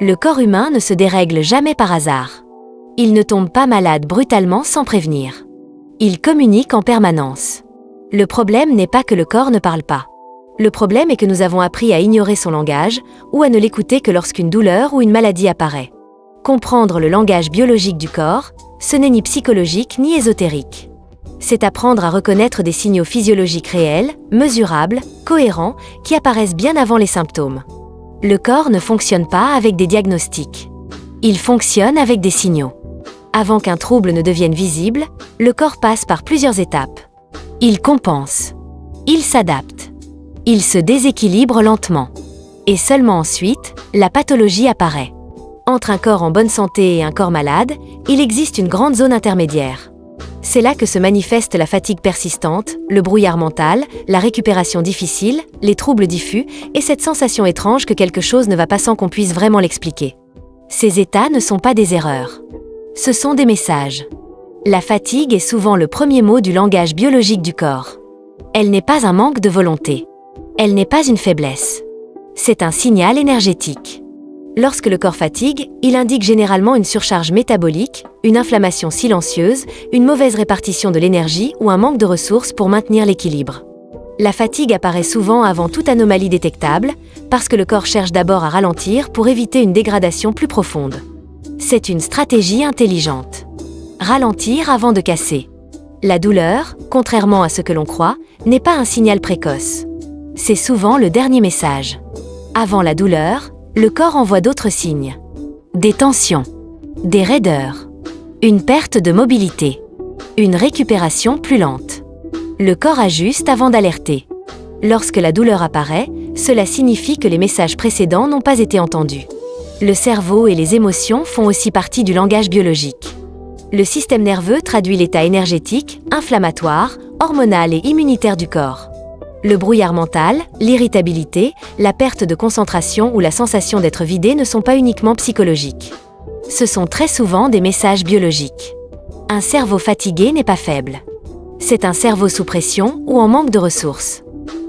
Le corps humain ne se dérègle jamais par hasard. Il ne tombe pas malade brutalement sans prévenir. Il communique en permanence. Le problème n'est pas que le corps ne parle pas. Le problème est que nous avons appris à ignorer son langage ou à ne l'écouter que lorsqu'une douleur ou une maladie apparaît. Comprendre le langage biologique du corps, ce n'est ni psychologique ni ésotérique. C'est apprendre à reconnaître des signaux physiologiques réels, mesurables, cohérents, qui apparaissent bien avant les symptômes. Le corps ne fonctionne pas avec des diagnostics. Il fonctionne avec des signaux. Avant qu'un trouble ne devienne visible, le corps passe par plusieurs étapes. Il compense. Il s'adapte. Il se déséquilibre lentement. Et seulement ensuite, la pathologie apparaît. Entre un corps en bonne santé et un corps malade, il existe une grande zone intermédiaire. C'est là que se manifeste la fatigue persistante, le brouillard mental, la récupération difficile, les troubles diffus et cette sensation étrange que quelque chose ne va pas sans qu'on puisse vraiment l'expliquer. Ces états ne sont pas des erreurs. Ce sont des messages. La fatigue est souvent le premier mot du langage biologique du corps. Elle n'est pas un manque de volonté. Elle n'est pas une faiblesse. C'est un signal énergétique. Lorsque le corps fatigue, il indique généralement une surcharge métabolique, une inflammation silencieuse, une mauvaise répartition de l'énergie ou un manque de ressources pour maintenir l'équilibre. La fatigue apparaît souvent avant toute anomalie détectable, parce que le corps cherche d'abord à ralentir pour éviter une dégradation plus profonde. C'est une stratégie intelligente. Ralentir avant de casser. La douleur, contrairement à ce que l'on croit, n'est pas un signal précoce. C'est souvent le dernier message. Avant la douleur, le corps envoie d'autres signes. Des tensions, des raideurs, une perte de mobilité, une récupération plus lente. Le corps ajuste avant d'alerter. Lorsque la douleur apparaît, cela signifie que les messages précédents n'ont pas été entendus. Le cerveau et les émotions font aussi partie du langage biologique. Le système nerveux traduit l'état énergétique, inflammatoire, hormonal et immunitaire du corps. Le brouillard mental, l'irritabilité, la perte de concentration ou la sensation d'être vidé ne sont pas uniquement psychologiques. Ce sont très souvent des messages biologiques. Un cerveau fatigué n'est pas faible. C'est un cerveau sous pression ou en manque de ressources.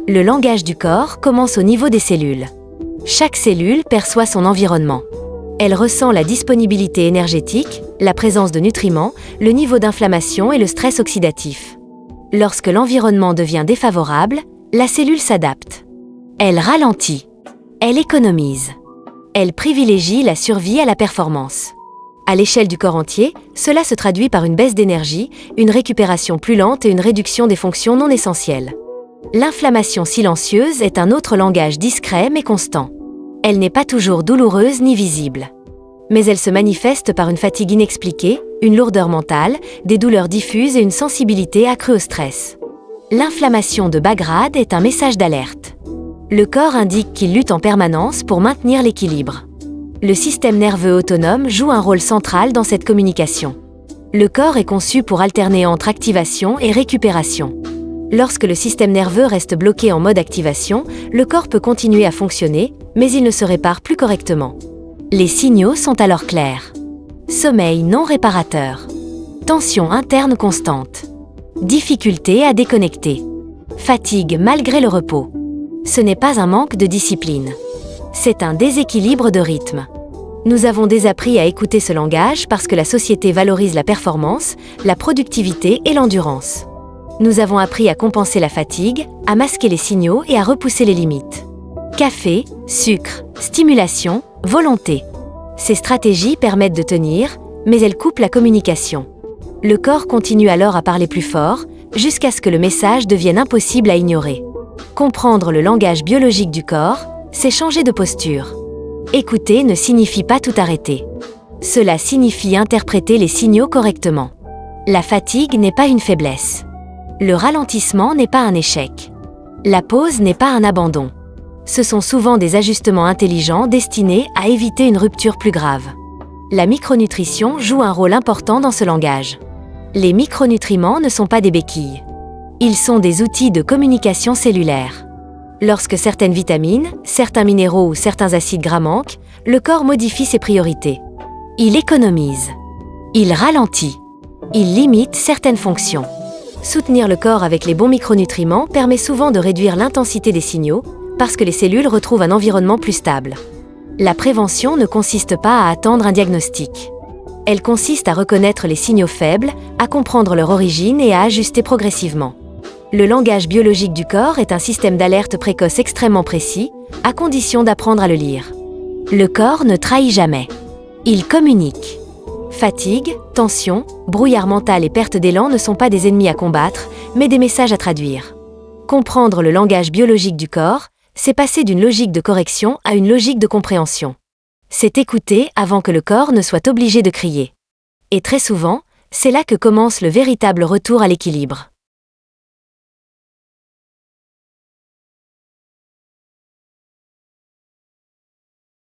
Le langage du corps commence au niveau des cellules. Chaque cellule perçoit son environnement. Elle ressent la disponibilité énergétique, la présence de nutriments, le niveau d'inflammation et le stress oxydatif. Lorsque l'environnement devient défavorable, la cellule s'adapte. Elle ralentit. Elle économise. Elle privilégie la survie à la performance. À l'échelle du corps entier, cela se traduit par une baisse d'énergie, une récupération plus lente et une réduction des fonctions non essentielles. L'inflammation silencieuse est un autre langage discret mais constant. Elle n'est pas toujours douloureuse ni visible. Mais elle se manifeste par une fatigue inexpliquée, une lourdeur mentale, des douleurs diffuses et une sensibilité accrue au stress. L'inflammation de bas grade est un message d'alerte. Le corps indique qu'il lutte en permanence pour maintenir l'équilibre. Le système nerveux autonome joue un rôle central dans cette communication. Le corps est conçu pour alterner entre activation et récupération. Lorsque le système nerveux reste bloqué en mode activation, le corps peut continuer à fonctionner, mais il ne se répare plus correctement. Les signaux sont alors clairs. Sommeil non réparateur. Tension interne constante. Difficulté à déconnecter. Fatigue malgré le repos. Ce n'est pas un manque de discipline. C'est un déséquilibre de rythme. Nous avons désappris à écouter ce langage parce que la société valorise la performance, la productivité et l'endurance. Nous avons appris à compenser la fatigue, à masquer les signaux et à repousser les limites. Café, sucre, stimulation, volonté. Ces stratégies permettent de tenir, mais elles coupent la communication. Le corps continue alors à parler plus fort, jusqu'à ce que le message devienne impossible à ignorer. Comprendre le langage biologique du corps, c'est changer de posture. Écouter ne signifie pas tout arrêter. Cela signifie interpréter les signaux correctement. La fatigue n'est pas une faiblesse. Le ralentissement n'est pas un échec. La pause n'est pas un abandon. Ce sont souvent des ajustements intelligents destinés à éviter une rupture plus grave. La micronutrition joue un rôle important dans ce langage. Les micronutriments ne sont pas des béquilles. Ils sont des outils de communication cellulaire. Lorsque certaines vitamines, certains minéraux ou certains acides gras manquent, le corps modifie ses priorités. Il économise. Il ralentit. Il limite certaines fonctions. Soutenir le corps avec les bons micronutriments permet souvent de réduire l'intensité des signaux, parce que les cellules retrouvent un environnement plus stable. La prévention ne consiste pas à attendre un diagnostic. Elle consiste à reconnaître les signaux faibles, à comprendre leur origine et à ajuster progressivement. Le langage biologique du corps est un système d'alerte précoce extrêmement précis, à condition d'apprendre à le lire. Le corps ne trahit jamais. Il communique. Fatigue, tension, brouillard mental et perte d'élan ne sont pas des ennemis à combattre, mais des messages à traduire. Comprendre le langage biologique du corps, c'est passer d'une logique de correction à une logique de compréhension. C'est écouter avant que le corps ne soit obligé de crier. Et très souvent, c'est là que commence le véritable retour à l'équilibre.